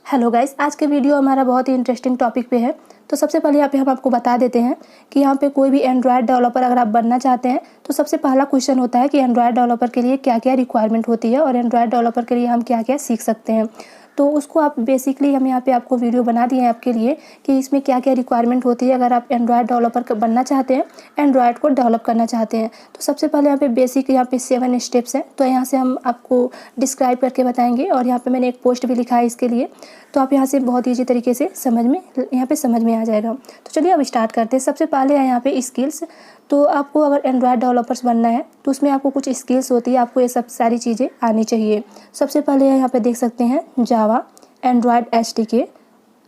Hello guys, आज के video हमारा बहुत ही इंटरेस्टिंग टॉपिक पे है। तो सबसे पहले यहाँ पे हम आपको बता देते हैं कि यहाँ पे कोई भी एंड्रॉयड डेवलपर अगर आप बनना चाहते हैं तो सबसे पहला क्वेश्चन होता है कि एंड्रॉयड डेवलपर के लिए क्या क्या रिक्वायरमेंट होती है और एंड्रॉयड डेवलपर के लिए हम क्या क्या सीख सकते हैं। तो उसको आप बेसिकली हम यहाँ पे आपको वीडियो बना दिए हैं आपके लिए कि इसमें क्या क्या रिक्वायरमेंट होती है अगर आप एंड्रॉयड डेवलपर बनना चाहते हैं, एंड्रॉयड को डेवलप करना चाहते हैं। तो सबसे पहले यहाँ पे बेसिक यहाँ पे 7 स्टेप्स हैं, तो यहाँ से हम आपको डिस्क्राइब करके बताएंगे और यहाँ पे मैंने एक पोस्ट भी लिखा है इसके लिए, तो आप यहाँ से बहुत ईजी तरीके से समझ में आ जाएगा। तो चलिए अब स्टार्ट करते हैं। सबसे पहले है यहाँ पे स्किल्स। तो आपको अगर एंड्रॉयड डेवलपर्स बनना है तो उसमें आपको कुछ स्किल्स होती है, आपको ये सब सारी चीज़ें आनी चाहिए। सबसे पहले यहाँ पे देख सकते हैं जावा, एंड्रॉयड एसडीके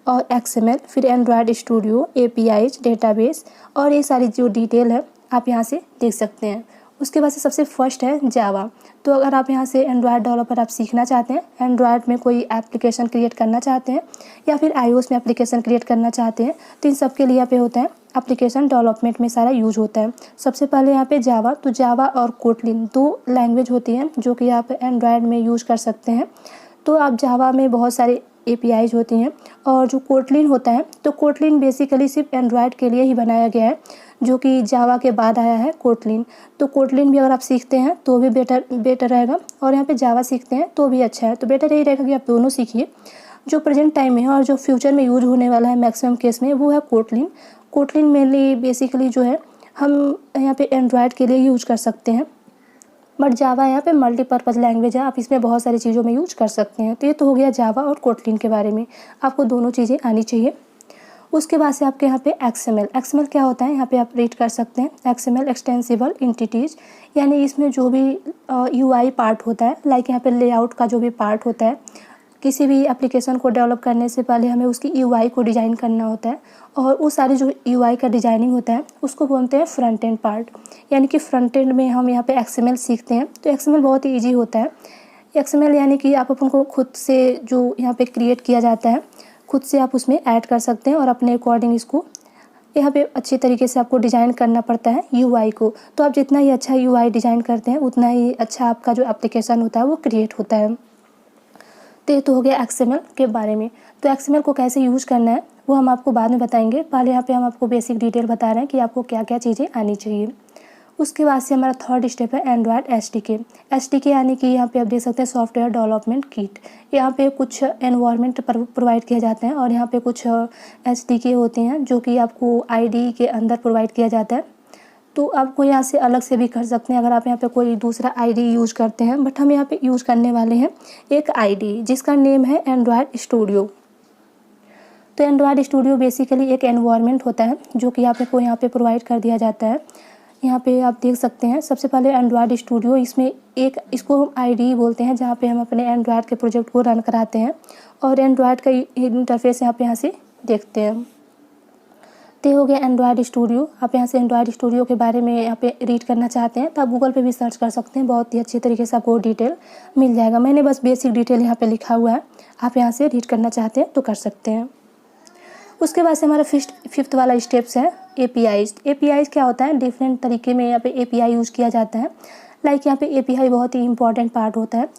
और एक्सएमएल, फिर एंड्रॉयड स्टूडियो, एपीआईज, डेटाबेस और ये सारी जो डिटेल है आप यहाँ से देख सकते हैं। उसके बाद से सबसे फर्स्ट है जावा। तो अगर आप यहाँ से एंड्रॉयड डेवलपर आप सीखना चाहते हैं, एंड्रॉयड में कोई एप्लीकेशन क्रिएट करना चाहते हैं या फिर आईओएस में एप्लीकेशन क्रिएट करना चाहते हैं, तो इन सब के लिए यहाँ पे होता है एप्लीकेशन डेवलपमेंट में सारा यूज होता है। सबसे पहले यहाँ पे जावा, तो जावा और कोटलिन 2 लैंग्वेज होती हैं जो कि आप एंड्रॉयड में यूज कर सकते हैं। तो आप जावा में बहुत सारे एपीआईज होती हैं और जो कोटलिन होता है, तो कोटलिन बेसिकली सिर्फ एंड्रॉयड के लिए ही बनाया गया है, जो कि जावा के बाद आया है कोटलिन। तो कोटलिन भी अगर आप सीखते हैं तो भी बेटर रहेगा और यहाँ पे जावा सीखते हैं तो भी अच्छा है। तो बेटर यही रहेगा कि आप दोनों सीखिए। जो प्रेजेंट टाइम में है और जो फ्यूचर में यूज होने वाला है मैक्सिमम केस में, वो है कोटलिन। कोटलिन मेनली बेसिकली जो है हम यहाँ पे एंड्रॉयड के लिए यूज कर सकते हैं, बट जावा यहाँ पे मल्टीपर्पज़ लैंग्वेज है, आप इसमें बहुत सारी चीज़ों में यूज कर सकते हैं। तो ये तो हो गया जावा और कोटलिन के बारे में, आपको दोनों चीज़ें आनी चाहिए। उसके बाद से आपके यहाँ पे एक्सएमएल क्या होता है, यहाँ पे आप रीड कर सकते हैं। एक्सएमएल एक्सटेंसिबल एंटिटीज़, यानी इसमें जो भी यूआई पार्ट होता है, लाइक यहाँ पे लेआउट का जो भी पार्ट होता है, किसी भी एप्लीकेशन को डेवलप करने से पहले हमें उसकी यूआई को डिज़ाइन करना होता है और वो सारी जो यूआई का डिज़ाइनिंग होता है उसको बोलते हैं फ्रंट एंड पार्ट। यानी कि फ्रंट एंड में हम यहाँ पे एक्सएमएल सीखते हैं। तो एक्सएमएल बहुत ही ईजी होता है। एक्सएमएल यानी कि आप अपन को खुद से जो यहाँ पे क्रिएट किया जाता है, खुद से आप उसमें ऐड कर सकते हैं और अपने अकॉर्डिंग इसको यहाँ पे अच्छे तरीके से आपको डिज़ाइन करना पड़ता है यूआई को। तो आप जितना ही अच्छा यूआई डिज़ाइन करते हैं उतना ही अच्छा आपका जो एप्लीकेशन होता है वो क्रिएट होता है। तो ये तो हो गया एक्सएमएल के बारे में। तो एक्सएमएल को कैसे यूज़ करना है वो हम आपको बाद में बताएंगे। पहले यहाँ पे हम आपको बेसिक डिटेल बता रहे हैं कि आपको क्या क्या चीज़ें आनी चाहिए। उसके बाद से हमारा थर्ड स्टेप है एंड्रॉयड एसडीके यानी कि यहाँ पे आप देख सकते हैं सॉफ्टवेयर डेवलपमेंट किट। यहाँ पे कुछ एनवायरनमेंट प्रोवाइड किए जाते हैं और यहाँ पे कुछ एसडीके होते हैं जो कि आपको आईडी के अंदर प्रोवाइड किया जाता है। तो आपको यहाँ से अलग से भी कर सकते हैं अगर आप यहाँ पे कोई दूसरा आईडी यूज़ करते हैं, बट हम यहाँ पे यूज़ करने वाले हैं एक आईडी जिसका नेम है एंड्रॉयड स्टूडियो। तो एंड्रॉयड स्टूडियो बेसिकली एक एनवायरनमेंट होता है जो कि आपको यहाँ पे प्रोवाइड कर दिया जाता है। यहाँ पे आप देख सकते हैं सबसे पहले एंड्रॉयड स्टूडियो, इसमें एक इसको हम आईडी बोलते हैं जहाँ पे हम अपने एंड्रॉयड के प्रोजेक्ट को रन कराते हैं और एंड्रॉयड का इंटरफेस यहाँ से देखते हैं। तो हो गया एंड्रॉयड स्टूडियो। आप यहाँ से एंड्रॉयड स्टूडियो के बारे में यहाँ पे रीड करना चाहते हैं तो आप गूगल पे भी सर्च कर सकते हैं, बहुत ही अच्छे तरीके से आपको डिटेल मिल जाएगा। मैंने बस बेसिक डिटेल यहाँ पे लिखा हुआ है, आप यहाँ से रीड करना चाहते हैं तो कर सकते हैं। उसके बाद से हमारा फिफ्थ वाला स्टेप्स है एपीआईज क्या होता है, डिफरेंट तरीके में यहाँ पे एपीआई यूज़ किया जाता है। लाइक यहाँ पे एपीआई बहुत ही इंपॉर्टेंट पार्ट होता है।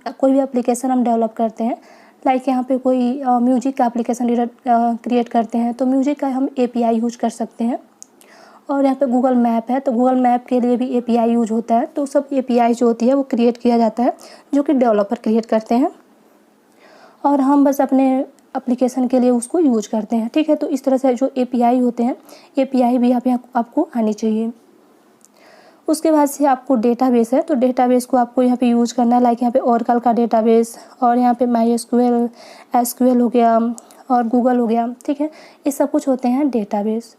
कोई भी एप्लीकेशन हम डेवलप करते हैं, लाइक यहाँ पे कोई म्यूजिक का एप्लीकेशन क्रिएट करते हैं तो म्यूजिक का हम एपीआई यूज कर सकते हैं। और यहाँ पे गूगल मैप है तो गूगल मैप के लिए भी एपीआई यूज होता है। तो सब एपीआई जो होती है वो क्रिएट किया जाता है जो कि डेवलपर क्रिएट करते हैं और हम बस अपने एप्लीकेशन के लिए उसको यूज करते हैं। ठीक है, तो इस तरह से जो एपीआई होते हैं, एपीआई भी आपको आनी चाहिए। उसके बाद से आपको डेटाबेस है, तो डेटाबेस को आपको यहाँ पे यूज़ करना है। लाइक यहाँ पे ओरेकल का डेटाबेस और यहाँ पे माईएसक्यूएल, एसक्यूएल हो गया और गूगल हो गया। ठीक है, ये सब कुछ होते हैं डेटाबेस।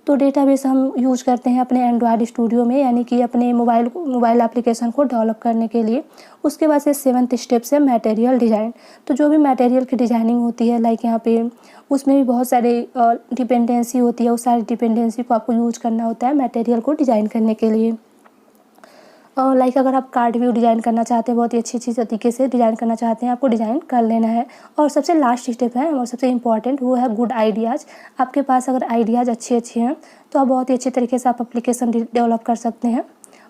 तो डेटाबेस हम यूज़ करते हैं अपने एंड्रॉयड स्टूडियो में, यानी कि अपने मोबाइल एप्लीकेशन को डेवलप करने के लिए। उसके बाद से 7th स्टेप है मटेरियल डिज़ाइन। तो जो भी मटेरियल की डिज़ाइनिंग होती है, लाइक यहाँ पे उसमें भी बहुत सारे डिपेंडेंसी होती है, उस सारी डिपेंडेंसी को आपको यूज करना होता है मटेरियल को डिज़ाइन करने के लिए। और लाइक अगर आप कार्ड व्यू डिज़ाइन करना चाहते हैं, बहुत ही अच्छी तरीके से डिज़ाइन करना चाहते हैं, आपको डिज़ाइन कर लेना है। और सबसे लास्ट स्टेप है और सबसे इम्पॉर्टेंट, वो है गुड आइडियाज़। आपके पास अगर आइडियाज़ अच्छे हैं तो आप बहुत ही अच्छे तरीके से आप एप्लीकेशन डेवलप कर सकते हैं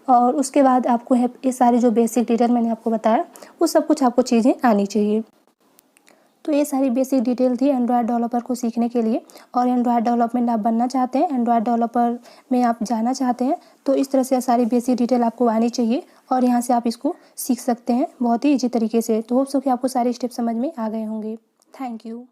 और उसके बाद आपको है ये सारी जो बेसिक डिटेल मैंने आपको बताया वो सब कुछ आपको चीज़ें आनी चाहिए। तो ये सारी बेसिक डिटेल थी एंड्रॉयड डेवलपर को सीखने के लिए। और एंड्रॉयड डेवलपमेंट आप बनना चाहते हैं, एंड्रॉयड डेवलपर में आप जाना चाहते हैं, तो इस तरह से सारी बेसिक डिटेल आपको आनी चाहिए और यहाँ से आप इसको सीख सकते हैं बहुत ही ईजी तरीके से। तो होप्स हो कि आपको सारे स्टेप समझ में आ गए होंगे। Thank you.